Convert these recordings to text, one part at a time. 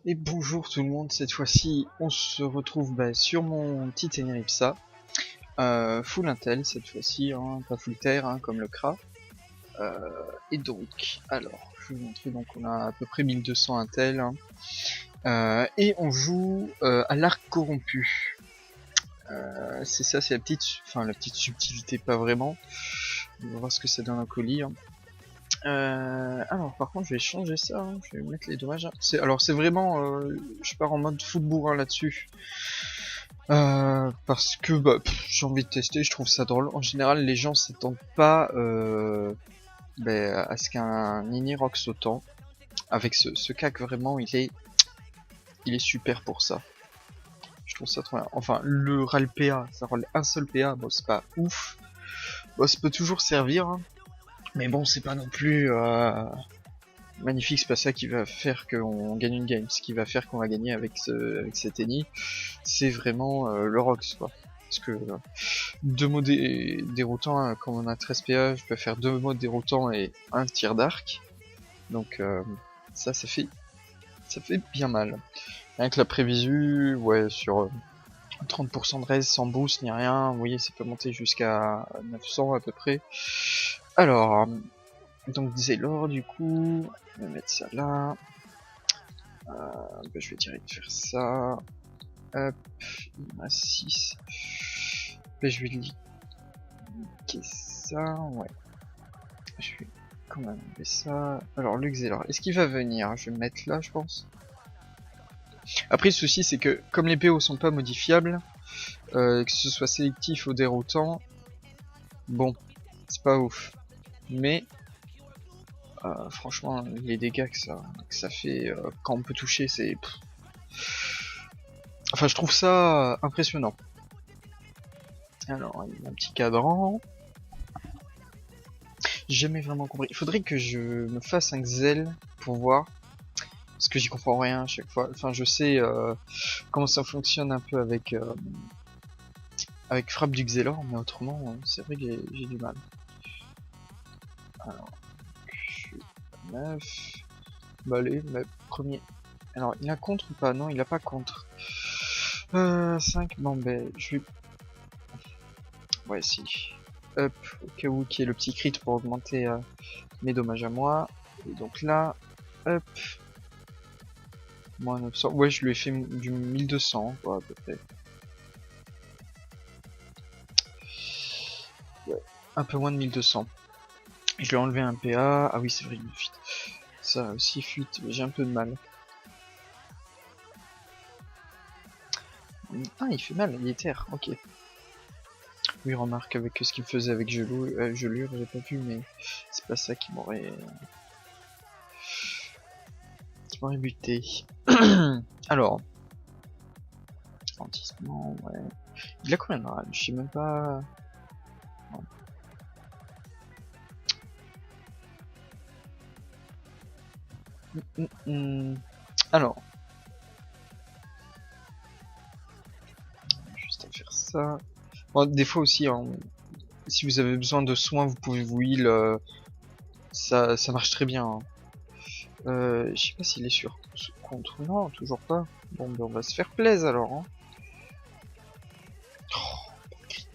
Et bonjour tout le monde, cette fois-ci on se retrouve sur mon petit Tenerife, full Intel cette fois-ci, hein, pas full Terre hein, comme le CRA. Et donc, alors, je vais vous montrer, donc on a à peu près 1200 Intel, hein, et on joue à l'arc corrompu. C'est ça, c'est la petite subtilité, pas vraiment. On va voir ce que ça donne en colis. Hein. Alors par contre je vais changer ça, hein. Je vais mettre les dommages. Hein. C'est vraiment, je pars en mode full bourrin là-dessus. Parce que j'ai envie de tester, je trouve ça drôle. En général les gens s'attendent pas à ce qu'un Nini rox autant. Avec ce cac vraiment il est super pour ça. Je trouve ça trop bien. Enfin le RAL PA, ça roule un seul PA, bon c'est pas ouf. Bon, ça peut toujours servir. Hein. Mais bon c'est pas non plus magnifique, c'est pas ça qui va faire qu'on gagne une game. Ce qui va faire qu'on va gagner avec cet Eni, c'est vraiment le Rox, quoi. Parce que deux mots déroutants, hein, comme on a 13 PA, je peux faire deux mots déroutants et un tir d'arc. Donc ça fait bien mal. Rien que la prévisu, ouais, sur 30% de raise sans boost ni rien, vous voyez, ça peut monter jusqu'à 900 à peu près. Alors, donc Zélor du coup, on va mettre ça là. Je vais direct faire ça. Hop, il y en a 6. Je vais liker ça, ouais. Je vais quand même enlever ça. Alors le Xelor, est-ce qu'il va venir? Je vais le mettre là, je pense. Après, le souci, c'est que comme les PO sont pas modifiables, que ce soit sélectif ou déroutant, bon, c'est pas ouf. Mais franchement, les dégâts que ça fait quand on peut toucher, c'est... Enfin, je trouve ça impressionnant. Alors, il y a un petit cadran. J'ai jamais vraiment compris. Il faudrait que je me fasse un Xel pour voir. Parce que j'y comprends rien à chaque fois. Enfin, je sais comment ça fonctionne un peu avec frappe du Xelor, mais autrement, c'est vrai que j'ai du mal. Alors, je suis 9. Bah allez, le premier. Alors, il a contre ou pas? Non, il a pas contre. 5, bon ben, je vais... Ouais, si. Hop, au cas où qu'il y ait le petit crit pour augmenter mes dommages à moi. Et donc là, hop. Moins 900. Ouais, je lui ai fait du 1200, quoi, à peu près. Ouais, un peu moins de 1200. Je lui ai enlevé un PA. Ah oui, c'est vrai, il fuite. Ça aussi fuite, j'ai un peu de mal. Ah, il fait mal, il est terre, ok. Oui, remarque avec ce qu'il faisait avec Gelure, j'ai pas vu, mais c'est pas ça qui m'aurait buté. Alors, ralentissement, ouais. Il a combien de rage? Je sais même pas. Alors, juste à faire ça. Bon, des fois aussi, hein, si vous avez besoin de soins, vous pouvez vous heal. Ça marche très bien. Hein. Je sais pas s'il est sur contre. Non, toujours pas. Bon, ben on va se faire plaisir alors. Hein. Oh, crit.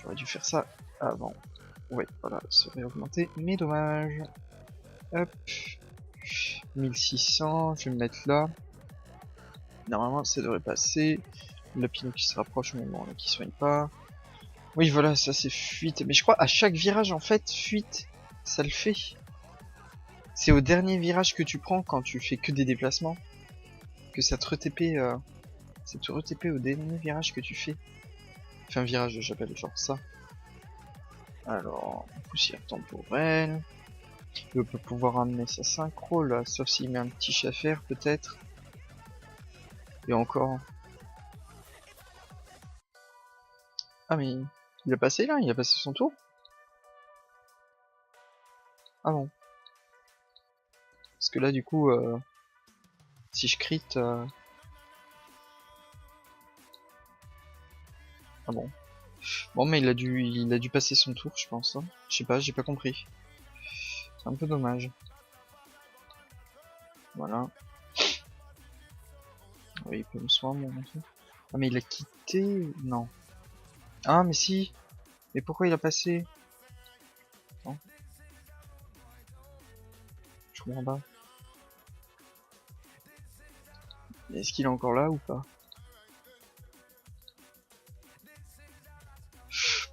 J'aurais dû faire ça avant. Ouais, voilà, ça aurait augmenté mes dommages. Hop. 1600, je vais me mettre là. Normalement, ça devrait passer. Le pinot qui se rapproche, mais bon, là, qui soigne pas. Oui, voilà, ça c'est fuite. Mais je crois à chaque virage, en fait, fuite, ça le fait. C'est au dernier virage que tu prends quand tu fais que des déplacements que ça te re-TP, ça te re-TP au dernier virage que tu fais. Enfin, virage, j'appelle genre ça. Alors, poussière temporelle. Il peut pouvoir amener sa synchro là, sauf s'il met un petit chaffer peut-être. Et encore. Ah mais il a passé là, il a passé son tour. Ah bon. Parce que là du coup, si je crit, ah bon. Bon mais il a dû passer son tour, je pense. Hein. Je sais pas, j'ai pas compris. C'est un peu dommage. Voilà. Oui, il peut me soigner, mon Dieu. Ah, mais il a quitté? Non. Ah, mais si. Mais pourquoi il a passé? Non. Je comprends pas. Est-ce qu'il est encore là ou pas?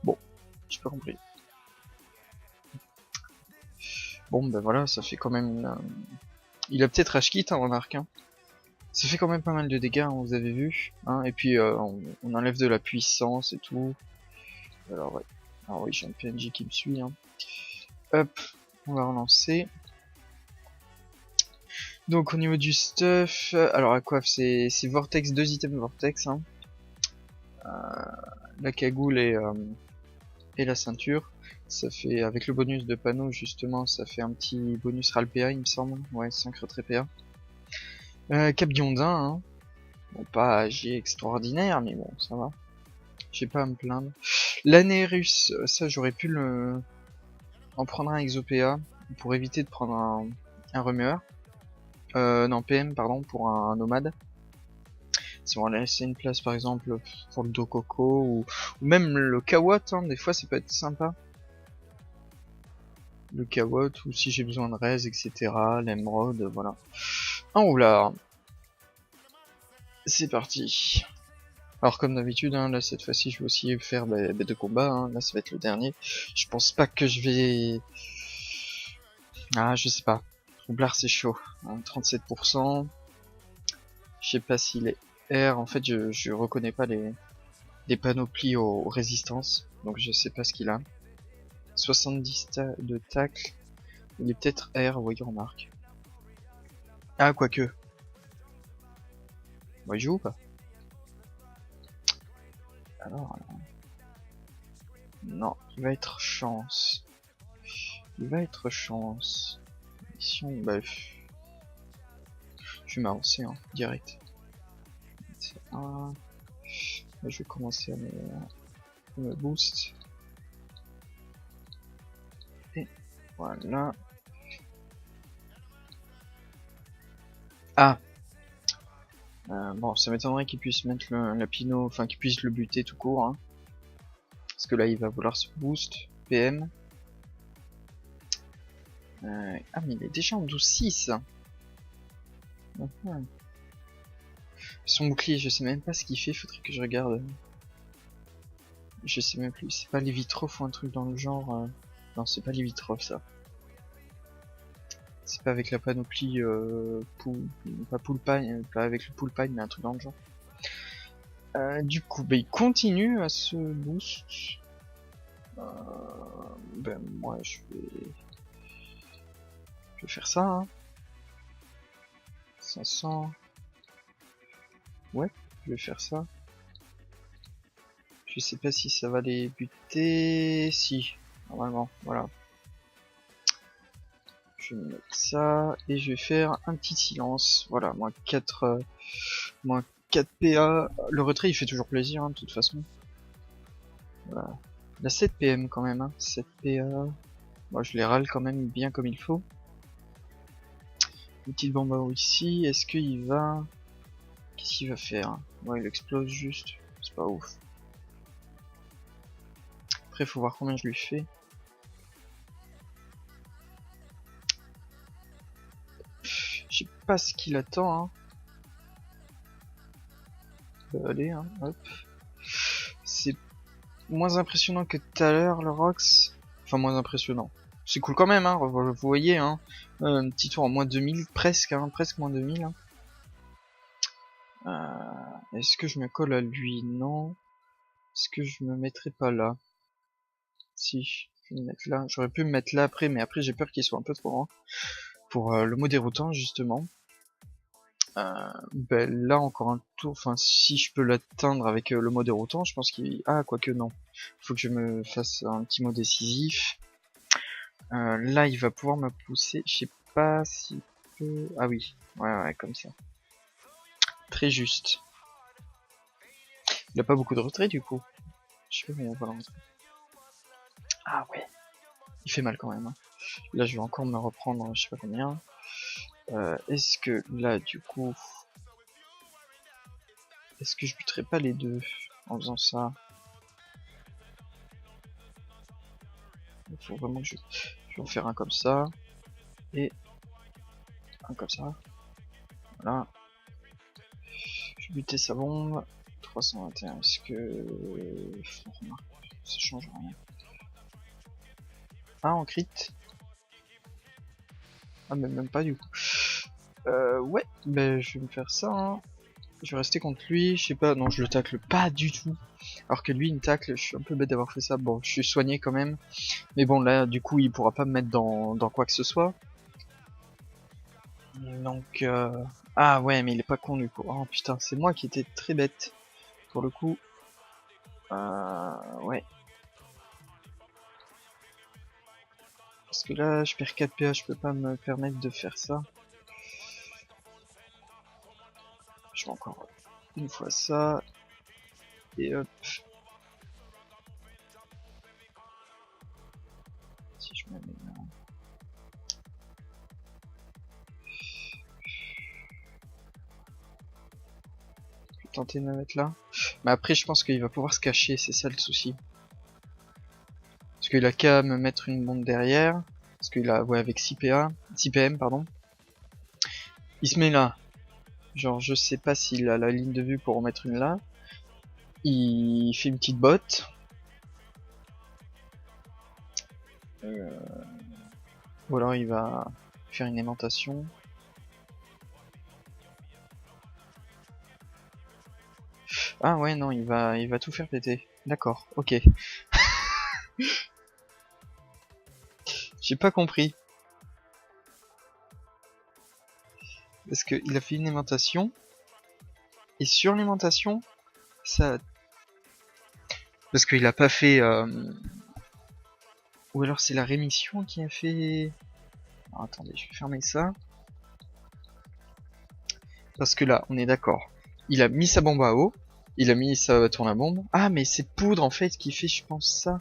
Bon, j'ai pas compris. Bon, ben voilà, ça fait quand même... Il a peut-être rage quit, hein, remarque. Hein. Ça fait quand même pas mal de dégâts, hein, vous avez vu. Hein, et puis, on enlève de la puissance et tout. Alors, ouais. Alors oui, j'ai un PNJ qui me suit. Hein. Hop, on va relancer. Donc, au niveau du stuff... alors, la coiffe, c'est Vortex, 2 items Vortex. Hein. La cagoule et la ceinture. Ça fait, avec le bonus de panneau, justement, ça fait un petit bonus RALPA, il me semble. Ouais, 5 retrait PA. Cap Diondin, hein. Bon, pas agi extraordinaire, mais bon, ça va. J'ai pas à me plaindre. L'Anerus, ça j'aurais pu en prendre un Exopéa pour éviter de prendre un remueur. Non, PM, pardon, pour un nomade. Si on va laisser une place par exemple pour le Dokoko ou même le Kawot, hein, des fois ça peut être sympa. Le Kawot ou si j'ai besoin de res, etc. L'émeraude, voilà. Ah oula. C'est parti. Alors comme d'habitude, hein, là cette fois-ci je vais aussi faire de combat, hein. Là ça va être le dernier. Je pense pas que je vais... Ah je sais pas. Troublard c'est chaud, hein, 37%. Je sais pas s'il est R, en fait je reconnais pas les panoplies aux résistances, donc je sais pas ce qu'il a. 70 de tacle, il est peut-être R, voyons remarque. Ah quoique. Bon, il joue ou pas? Alors... Non, il va être chance. Il va être chance. Mission, bref. Je vais m'avancer, hein, direct. Là, je vais commencer à me boost. Et voilà. Ah bon, ça m'étonnerait qu'il puisse mettre la Pino, enfin qu'il puisse le buter tout court. Hein. Parce que là, il va vouloir se boost. PM. Ah, mais il est déjà en 12-6. Son bouclier, je sais même pas ce qu'il fait, faudrait que je regarde. Je sais même plus, c'est pas les Vitrof ou un truc dans le genre. Non, c'est pas les Vitrof ça. C'est pas avec la panoplie pas Poulpine, pas avec le Poulpine, mais un truc dans le genre. Du coup, bah, il continue à se boost. Ben moi je vais faire ça. Hein. 500. Ouais, je vais faire ça. Je sais pas si ça va les buter. Si, normalement, voilà. Je vais mettre ça et je vais faire un petit silence. Voilà, moins 4 PA. Le retrait il fait toujours plaisir, hein, de toute façon. Voilà. Il a 7 PM quand même, hein. 7 PA. Moi je les râle quand même bien comme il faut. Une petite bombe à eau ici. Est-ce qu'il va... Qu'est-ce qu'il va faire? Ouais, il explose juste. C'est pas ouf. Après, faut voir combien je lui fais. Je sais pas ce qu'il attend, hein. Allez, hein, hop. C'est moins impressionnant que tout à l'heure, le Rox. Enfin, moins impressionnant. C'est cool quand même, hein, vous voyez, hein. Un petit tour en moins 2000, presque, hein, presque moins 2000. Hein. Est-ce que je me colle à lui? Non. Est-ce que je me mettrai pas là? Si, je vais me mettre là. J'aurais pu me mettre là après, mais après j'ai peur qu'il soit un peu trop loin. Pour le mot déroutant, justement. Ben là encore un tour, enfin si je peux l'atteindre avec le mot déroutant, je pense qu'il... Ah, quoique non. Faut que je me fasse un petit mot décisif. Là il va pouvoir me pousser, je sais pas si peut... Ah oui, ouais, comme ça. Très juste. Il a pas beaucoup de retrait du coup. Je sais pas comment on va le retrait. Ah ouais. Il fait mal quand même. Hein. Là je vais encore me reprendre, je sais pas combien. Est-ce que là, du coup... Est-ce que je buterai pas les deux en faisant ça? Il faut vraiment que je vais en faire un comme ça. Et un comme ça. Voilà. Je vais buter sa bombe. 321, est-ce que... Remarque, ça change rien. Ah, en crit. Ah, mais même pas du coup. Ouais, ben je vais me faire ça. Hein. Je vais rester contre lui. Je sais pas, non, je le tacle pas du tout. Alors que lui, il me tacle. Je suis un peu bête d'avoir fait ça. Bon, je suis soigné quand même. Mais bon, là, du coup, il pourra pas me mettre dans quoi que ce soit. Donc, ah ouais, mais il est pas con du coup. Oh putain, c'est moi qui étais très bête. Pour le coup. Ouais. Parce que là, je perds 4 PA, je peux pas me permettre de faire ça. Je vais encore une fois ça. Et hop. Si je me mets là. Je vais tenter de me mettre là. Mais après, je pense qu'il va pouvoir se cacher, c'est ça le souci. Parce qu'il a qu'à me mettre une bombe derrière. Parce qu'il a, ouais, avec 6 PA, 6 PM, pardon. Il se met là. Genre, je sais pas s'il a la ligne de vue pour en mettre une là. Il fait une petite botte. Ou alors il va faire une aimantation. Ah ouais, non, il va tout faire péter. D'accord, ok. J'ai pas compris. Parce qu'il a fait une aimantation. Et sur l'aimantation, ça... Parce qu'il a pas fait... Ou alors c'est la rémission qui a fait... Alors, attendez, je vais fermer ça. Parce que là, on est d'accord. Il a mis sa bombe à eau. Il a mis sa tourne à bombe. Ah, mais c'est Poudre en fait qui fait, je pense, ça.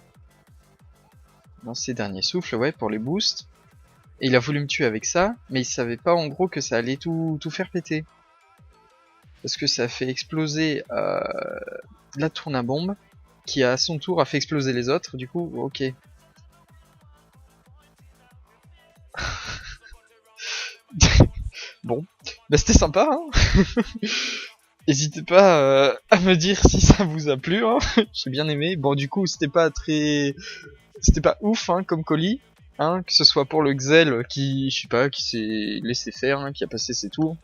Dans ses derniers souffles, ouais, pour les boosts. Et il a voulu me tuer avec ça, mais il savait pas en gros que ça allait tout faire péter. Parce que ça a fait exploser la tourne à bombe, qui à son tour a fait exploser les autres, du coup, ok. Bon, bah c'était sympa, hein. N'hésitez pas à me dire si ça vous a plu, hein. J'ai bien aimé. Bon, du coup, c'était pas ouf, hein, comme colis, hein, que ce soit pour le Xel qui, je sais pas, qui s'est laissé faire, hein, qui a passé ses tours,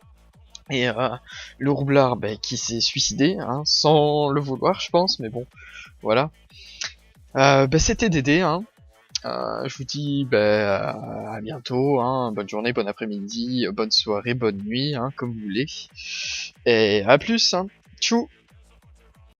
et le roublard, bah, qui s'est suicidé, hein, sans le vouloir, je pense, mais bon, voilà. Bah, c'était Dédé, hein. Je vous dis bah, à bientôt, hein. Bonne journée, bon après-midi, bonne soirée, bonne nuit, hein, comme vous voulez. Et à plus, hein. Tchou.